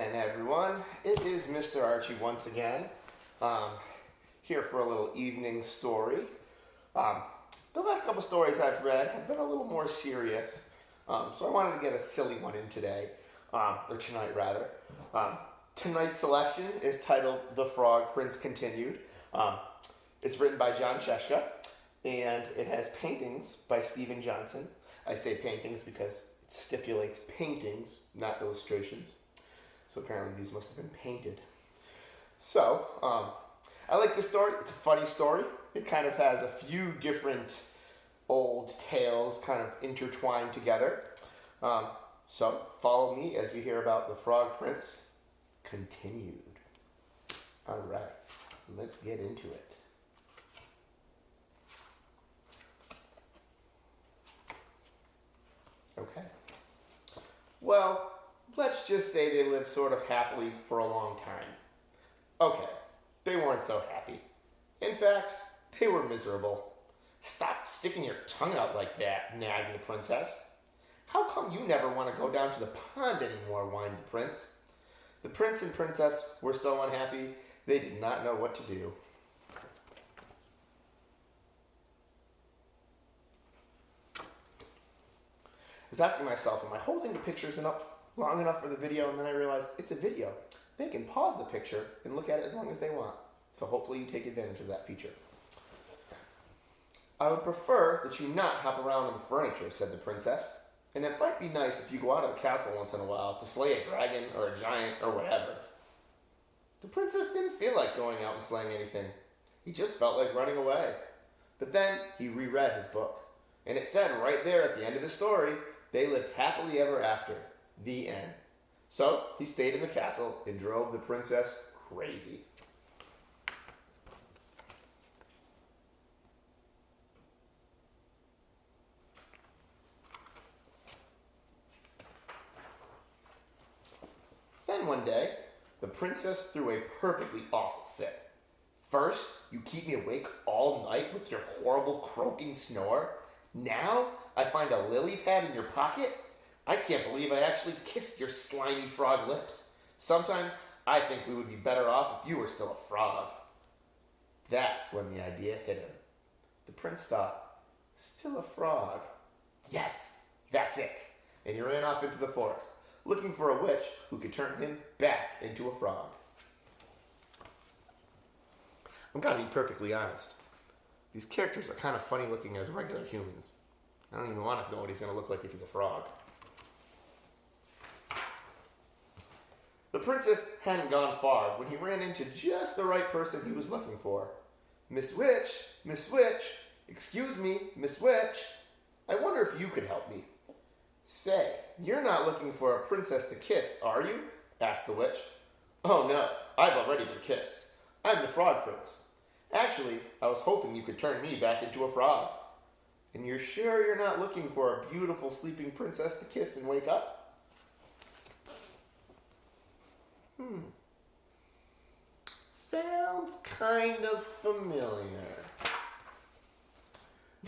again, everyone. It is Mr. Archey once again, here for a little evening story. The last couple stories I've read have been a little more serious, so I wanted to get a silly one in today, or tonight rather. Tonight's selection is titled The Frog Prince Continued. It's written by John Cheska, and it has paintings by Stephen Johnson. I say paintings because it stipulates paintings, not illustrations. So apparently these must have been painted. So, I like this story. It's a funny story. It kind of has a few different old tales kind of intertwined together. So follow me as we hear about the Frog Prince continued. All right, let's get into it. Okay. Well, let's just say they lived sort of happily for a long time. Okay, they weren't so happy. In fact, they were miserable. Stop sticking your tongue out like that, nagged the princess. How come you never want to go down to the pond anymore, whined the prince. The prince and princess were so unhappy, they did not know what to do. I was asking myself, am I holding the pictures long enough for the video? And then I realized it's a video. They can pause the picture and look at it as long as they want. So hopefully you take advantage of that feature. I would prefer that you not hop around on the furniture, said the princess. And it might be nice if you go out of the castle once in a while to slay a dragon or a giant or whatever. The princess didn't feel like going out and slaying anything. He just felt like running away. But then he reread his book. And it said right there at the end of his story, they lived happily ever after. The end. So he stayed in the castle and drove the princess crazy. Then one day, the princess threw a perfectly awful fit. First, you keep me awake all night with your horrible croaking snore. Now, I find a lily pad in your pocket? I can't believe I actually kissed your slimy frog lips. Sometimes I think we would be better off if you were still a frog. That's when the idea hit him. The prince thought, still a frog? Yes, that's it. And he ran off into the forest, looking for a witch who could turn him back into a frog. I'm gonna be perfectly honest. These characters are kind of funny looking as regular humans. I don't even want to know what he's going to look like if he's a frog. The princess hadn't gone far when he ran into just the right person he was looking for. Miss Witch, excuse me, Miss Witch, I wonder if you could help me. Say, you're not looking for a princess to kiss, are you? Asked the witch. Oh no, I've already been kissed. I'm the Frog Prince. Actually, I was hoping you could turn me back into a frog. And you're sure you're not looking for a beautiful sleeping princess to kiss and wake up? Sounds kind of familiar.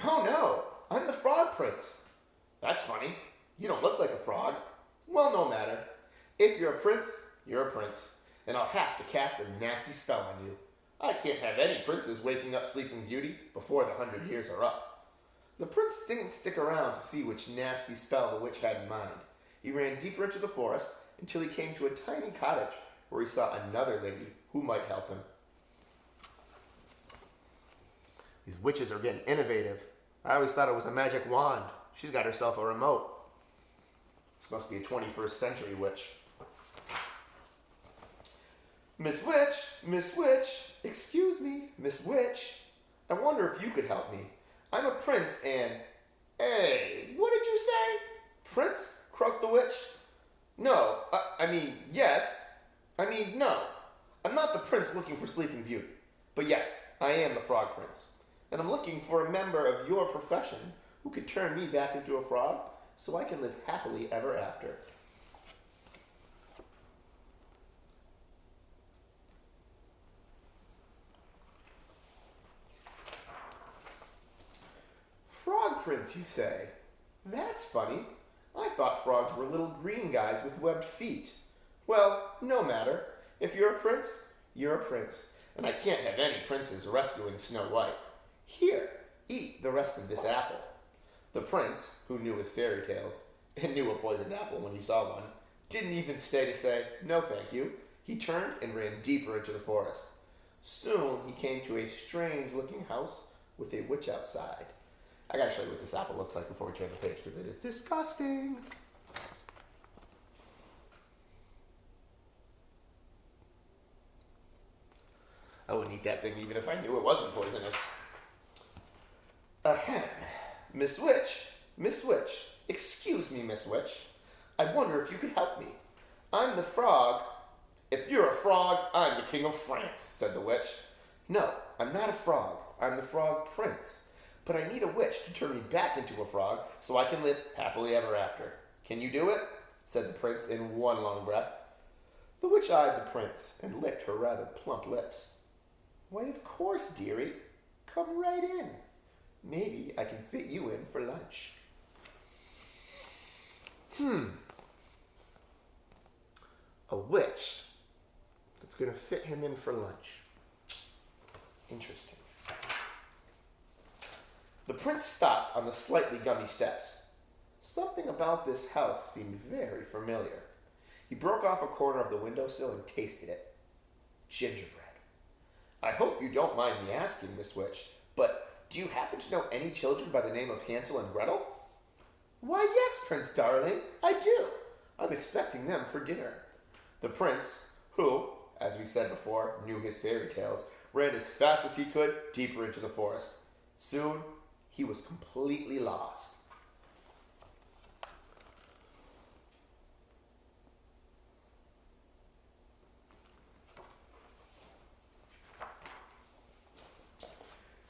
No, I'm the Frog Prince. That's funny. You don't look like a frog. Well, no matter. If you're a prince, you're a prince. And I'll have to cast a nasty spell on you. I can't have any princes waking up Sleeping Beauty before the 100 years are up. The prince didn't stick around to see which nasty spell the witch had in mind. He ran deeper into the forest until he came to a tiny cottage where he saw another lady who might help him. These witches are getting innovative. I always thought it was a magic wand. She's got herself a remote. This must be a 21st century witch. Miss Witch, excuse me, Miss Witch. I wonder if you could help me. I'm a prince and... Hey, what did you say? Prince? Croaked the witch. No, yes. No. I'm not the prince looking for Sleeping Beauty. But yes, I am the Frog Prince. And I'm looking for a member of your profession who could turn me back into a frog so I can live happily ever after. Frog Prince, you say? That's funny. I thought frogs were little green guys with webbed feet. Well, no matter. If you're a prince, you're a prince, and I can't have any princes rescuing Snow White. Here, eat the rest of this apple. The prince, who knew his fairy tales, and knew a poisoned apple when he saw one, didn't even stay to say, no thank you. He turned and ran deeper into the forest. Soon he came to a strange-looking house with a witch outside. I gotta show you what this apple looks like before we turn the page, because it is disgusting. I wouldn't eat that thing even if I knew it wasn't poisonous. Ahem. Miss Witch, excuse me, Miss Witch. I wonder if you could help me. I'm the frog. If you're a frog, I'm the king of France, said the witch. No, I'm not a frog. I'm the frog prince. But I need a witch to turn me back into a frog so I can live happily ever after. Can you do it? Said the prince in one long breath. The witch eyed the prince and licked her rather plump lips. Why, of course, dearie. Come right in. Maybe I can fit you in for lunch. A witch that's going to fit him in for lunch. Interesting. The prince stopped on the slightly gummy steps. Something about this house seemed very familiar. He broke off a corner of the windowsill and tasted it. Gingerbread. I hope you don't mind me asking, Miss Witch, but do you happen to know any children by the name of Hansel and Gretel? Why, yes, Prince darling, I do. I'm expecting them for dinner. The prince, who, as we said before, knew his fairy tales, ran as fast as he could deeper into the forest. Soon, he was completely lost.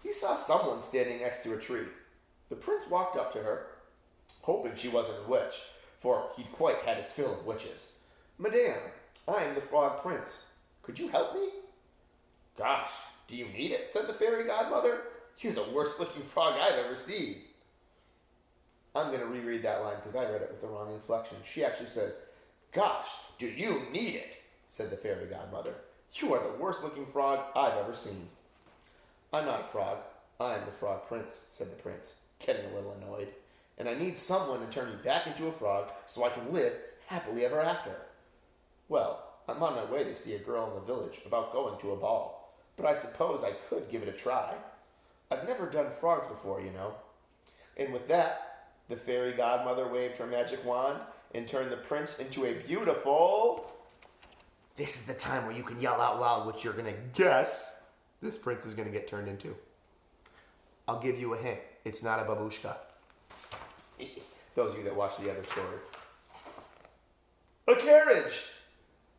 He saw someone standing next to a tree. The prince walked up to her, hoping she wasn't a witch, for he'd quite had his fill of witches. Madame, I am the frog prince. Could you help me? Gosh, do you need it? Said the fairy godmother. You're the worst looking frog I've ever seen. I'm going to reread that line because I read it with the wrong inflection. She actually says, Gosh, do you need it? Said the fairy godmother. You are the worst looking frog I've ever seen. I'm not a frog. I'm the frog prince, said the prince, getting a little annoyed. And I need someone to turn me back into a frog so I can live happily ever after. Well, I'm on my way to see a girl in the village about going to a ball, but I suppose I could give it a try. I've never done frogs before, you know. And with that, the fairy godmother waved her magic wand and turned the prince into a beautiful... This is the time where you can yell out loud what you're going to guess this prince is going to get turned into. I'll give you a hint. It's not a babushka. Those of you that watch the other story. A carriage!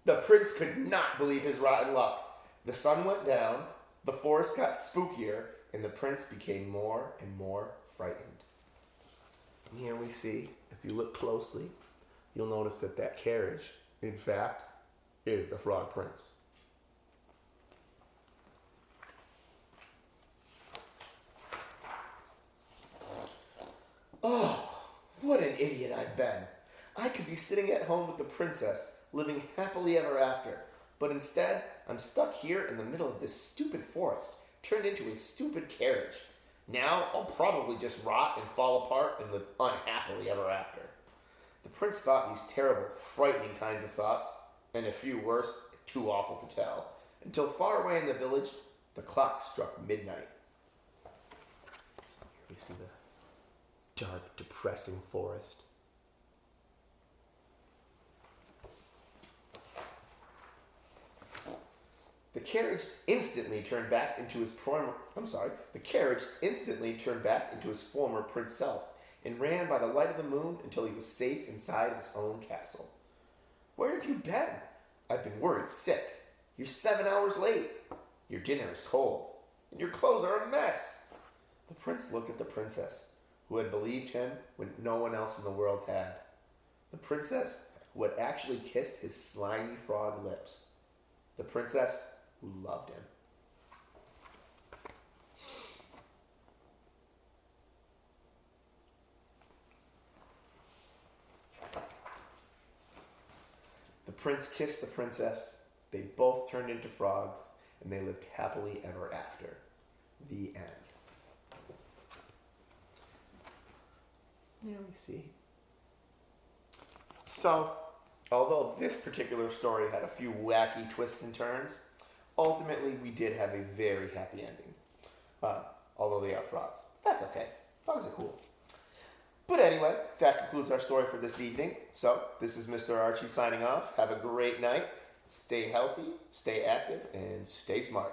The prince could not believe his rotten luck. The sun went down, the forest got spookier, and the prince became more and more frightened. And here we see, if you look closely, you'll notice that that carriage, in fact, is the frog prince. Oh, what an idiot I've been. I could be sitting at home with the princess, living happily ever after. But instead, I'm stuck here in the middle of this stupid forest, turned into a stupid carriage. Now, I'll probably just rot and fall apart and live unhappily ever after. The prince thought these terrible, frightening kinds of thoughts, and a few worse, too awful to tell, until far away in the village, the clock struck midnight. Here we see the dark, depressing forest. The carriage instantly turned back into his former prince self and ran by the light of the moon until he was safe inside of his own castle. Where have you been? I've been worried sick. You're 7 hours late. Your dinner is cold, and your clothes are a mess. The prince looked at the princess, who had believed him when no one else in the world had. The princess who had actually kissed his slimy frog lips. The princess who loved him. The prince kissed the princess. They both turned into frogs, and they lived happily ever after. The end. Now we see. So, although this particular story had a few wacky twists and turns, ultimately we did have a very happy ending. Although they are frogs. That's okay. Frogs are cool. But anyway, that concludes our story for this evening. So, this is Mr. Archey signing off. Have a great night. Stay healthy, stay active, and stay smart.